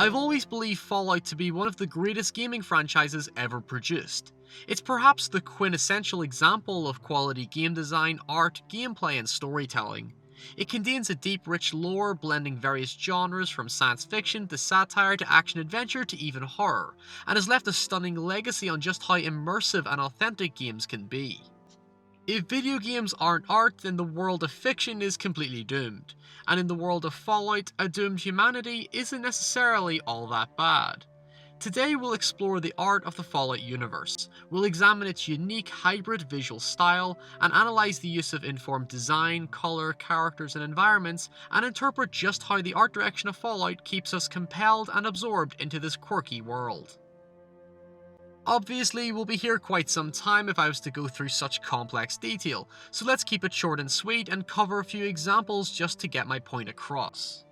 I've always believed Fallout to be one of the greatest gaming franchises ever produced. It's perhaps the quintessential example of quality game design, art, gameplay, and storytelling. It contains a deep, rich lore blending various genres from science fiction to satire to action-adventure to even horror, and has left a stunning legacy on just how immersive and authentic games can be. If video games aren't art, then the world of fiction is completely doomed, and in the world of Fallout, a doomed humanity isn't necessarily all that bad. Today we'll explore the art of the Fallout universe, we'll examine its unique hybrid visual style, and analyse the use of informed design, colour, characters and environments, and interpret just how the art direction of Fallout keeps us compelled and absorbed into this quirky world. Obviously, we'll be here quite some time if I was to go through such complex detail, so let's keep it short and sweet and cover a few examples just to get my point across.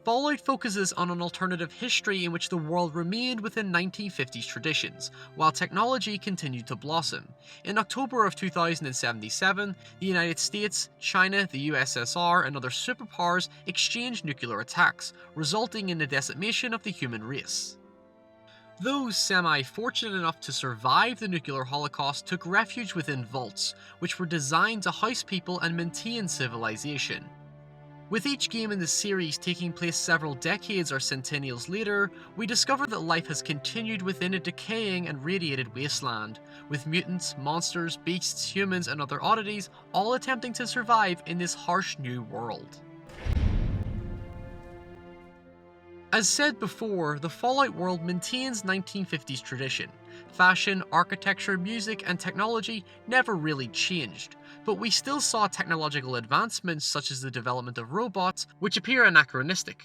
Fallout focuses on an alternative history in which the world remained within 1950s traditions, while technology continued to blossom. In October of 2077, the United States, China, the USSR, and other superpowers exchanged nuclear attacks, resulting in the decimation of the human race. Those semi-fortunate enough to survive the nuclear holocaust took refuge within vaults, which were designed to house people and maintain civilization. With each game in the series taking place several decades or centennials later, we discover that life has continued within a decaying and radiated wasteland, with mutants, monsters, beasts, humans, and other oddities all attempting to survive in this harsh new world. As said before, the Fallout world maintains 1950s tradition. Fashion, architecture, music, and technology never really changed, but we still saw technological advancements such as the development of robots, which appear anachronistic.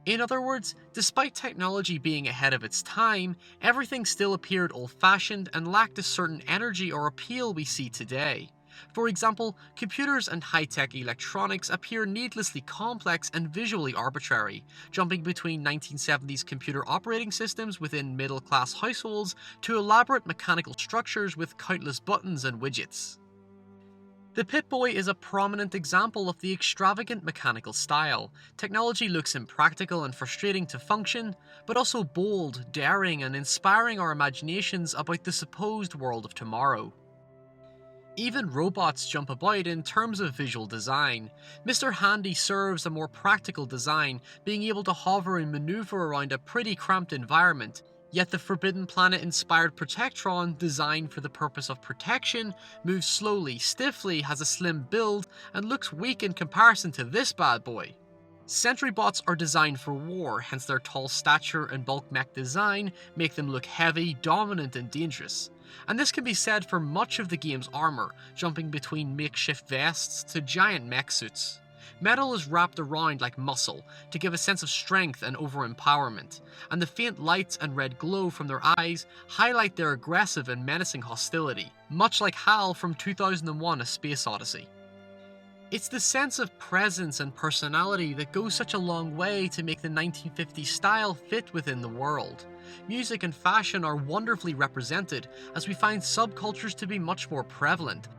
In other words, despite technology being ahead of its time, everything still appeared old-fashioned and lacked a certain energy or appeal we see today. For example, computers and high-tech electronics appear needlessly complex and visually arbitrary, jumping between 1970s computer operating systems within middle-class households to elaborate mechanical structures with countless buttons and widgets. The Pip-Boy is a prominent example of the extravagant mechanical style. Technology looks impractical and frustrating to function, but also bold, daring, and inspiring our imaginations about the supposed world of tomorrow. Even robots jump about in terms of visual design. Mr. Handy serves a more practical design, being able to hover and maneuver around a pretty cramped environment, yet the Forbidden Planet-inspired Protectron, designed for the purpose of protection, moves slowly, stiffly, has a slim build, and looks weak in comparison to this bad boy. Sentry bots are designed for war, hence their tall stature and bulk mech design make them look heavy, dominant, and dangerous. And this can be said for much of the game's armour, jumping between makeshift vests to giant mech suits. Metal is wrapped around like muscle to give a sense of strength and over-empowerment, and the faint lights and red glow from their eyes highlight their aggressive and menacing hostility, much like HAL from 2001: A Space Odyssey. It's the sense of presence and personality that goes such a long way to make the 1950s style fit within the world. Music and fashion are wonderfully represented, as we find subcultures to be much more prevalent.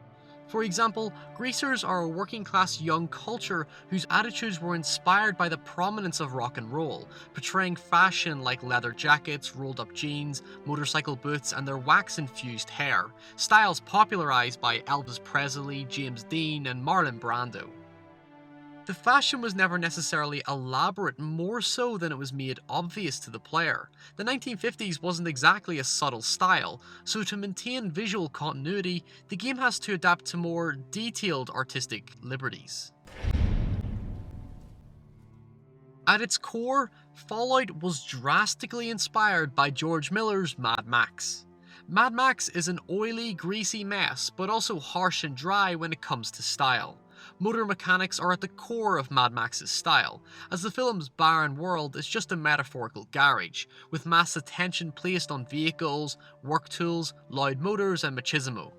For example, greasers are a working-class young culture whose attitudes were inspired by the prominence of rock and roll, portraying fashion like leather jackets, rolled-up jeans, motorcycle boots, and their wax-infused hair, styles popularized by Elvis Presley, James Dean, and Marlon Brando. The fashion was never necessarily elaborate, more so than it was made obvious to the player. The 1950s wasn't exactly a subtle style, so to maintain visual continuity, the game has to adapt to more detailed artistic liberties. At its core, Fallout was drastically inspired by George Miller's Mad Max. Mad Max is an oily, greasy mess, but also harsh and dry when it comes to style. Motor mechanics are at the core of Mad Max's style, as the film's barren world is just a metaphorical garage, with mass attention placed on vehicles, work tools, loud motors, and machismo.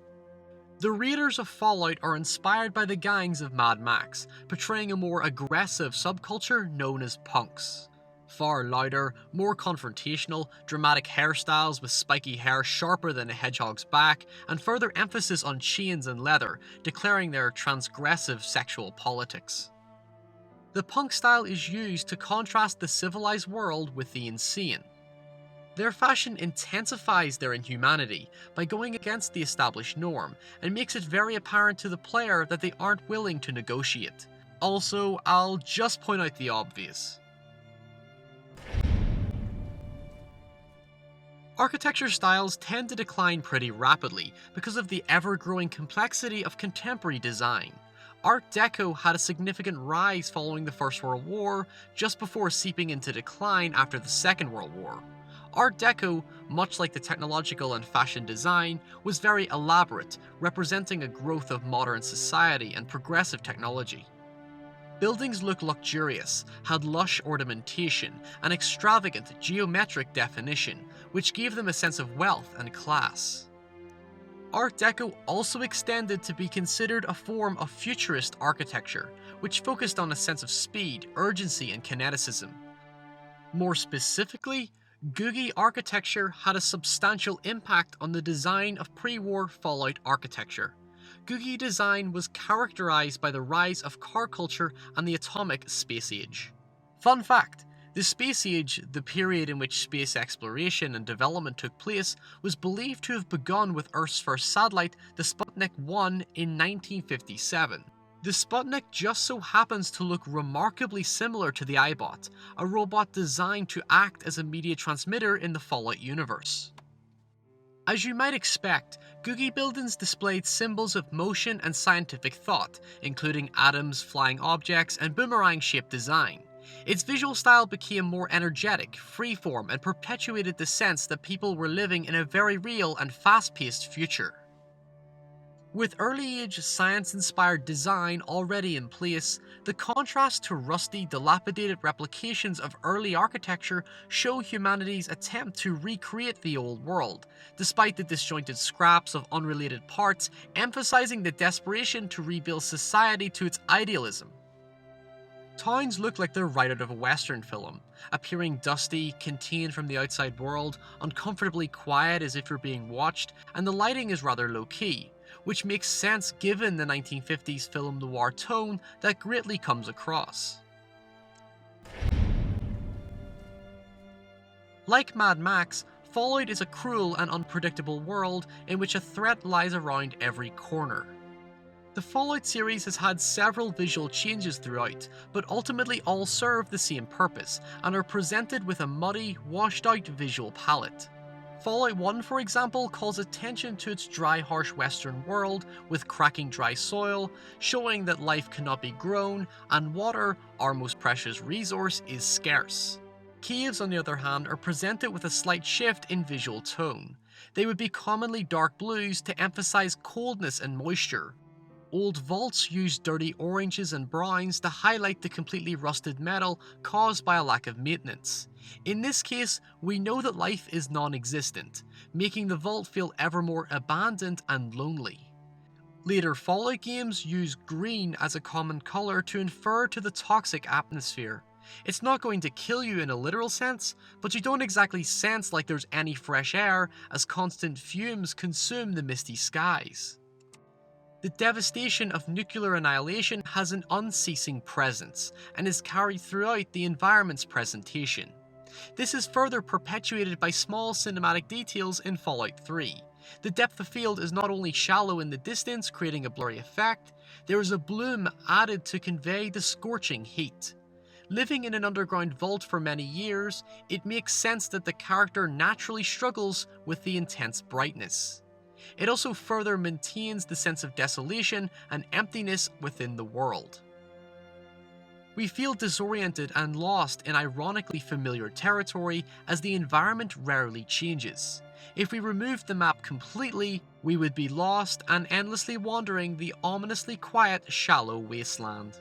The raiders of Fallout are inspired by the gangs of Mad Max, portraying a more aggressive subculture known as punks. Far louder, more confrontational, dramatic hairstyles with spiky hair sharper than a hedgehog's back, and further emphasis on chains and leather, declaring their transgressive sexual politics. The punk style is used to contrast the civilized world with the insane. Their fashion intensifies their inhumanity by going against the established norm and makes it very apparent to the player that they aren't willing to negotiate. Also, I'll just point out the obvious. Architecture styles tend to decline pretty rapidly because of the ever-growing complexity of contemporary design. Art Deco had a significant rise following the First World War, just before seeping into decline after the Second World War. Art Deco, much like the technological and fashion design, was very elaborate, representing a growth of modern society and progressive technology. Buildings looked luxurious, had lush ornamentation, and extravagant geometric definition, which gave them a sense of wealth and class. Art Deco also extended to be considered a form of futurist architecture, which focused on a sense of speed, urgency, and kineticism. More specifically, Googie architecture had a substantial impact on the design of pre-war Fallout architecture. Googie design was characterized by the rise of car culture and the atomic space age. Fun fact, the space age, the period in which space exploration and development took place, was believed to have begun with Earth's first satellite, the Sputnik 1, in 1957. The Sputnik just so happens to look remarkably similar to the iBot, a robot designed to act as a media transmitter in the Fallout universe. As you might expect, Googie buildings displayed symbols of motion and scientific thought, including atoms, flying objects, and boomerang-shaped design. Its visual style became more energetic, freeform, and perpetuated the sense that people were living in a very real and fast-paced future. With early-age science-inspired design already in place, the contrast to rusty, dilapidated replications of early architecture show humanity's attempt to recreate the old world, despite the disjointed scraps of unrelated parts, emphasizing the desperation to rebuild society to its idealism. Towns look like they're right out of a Western film, appearing dusty, contained from the outside world, uncomfortably quiet as if you're being watched, and the lighting is rather low-key, which makes sense given the 1950s film noir tone that greatly comes across. Like Mad Max, Fallout is a cruel and unpredictable world in which a threat lies around every corner. The Fallout series has had several visual changes throughout, but ultimately all serve the same purpose, and are presented with a muddy, washed-out visual palette. Fallout 1, for example, calls attention to its dry, harsh western world, with cracking dry soil, showing that life cannot be grown, and water, our most precious resource, is scarce. Caves, on the other hand, are presented with a slight shift in visual tone. They would be commonly dark blues to emphasize coldness and moisture. Old vaults use dirty oranges and browns to highlight the completely rusted metal caused by a lack of maintenance. In this case, we know that life is non-existent, making the vault feel ever more abandoned and lonely. Later Fallout games use green as a common colour to infer to the toxic atmosphere. It's not going to kill you in a literal sense, but you don't exactly sense like there's any fresh air as constant fumes consume the misty skies. The devastation of nuclear annihilation has an unceasing presence, and is carried throughout the environment's presentation. This is further perpetuated by small cinematic details in Fallout 3. The depth of field is not only shallow in the distance, creating a blurry effect, there is a bloom added to convey the scorching heat. Living in an underground vault for many years, it makes sense that the character naturally struggles with the intense brightness. It also further maintains the sense of desolation and emptiness within the world. We feel disoriented and lost in ironically familiar territory as the environment rarely changes. If we removed the map completely, we would be lost and endlessly wandering the ominously quiet, shallow wasteland.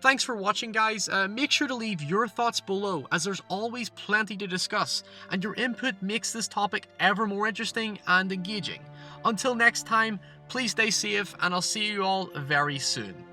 Thanks for watching, guys. Make sure to leave your thoughts below, as there's always plenty to discuss, and your input makes this topic ever more interesting and engaging. Until next time, please stay safe, and I'll see you all very soon.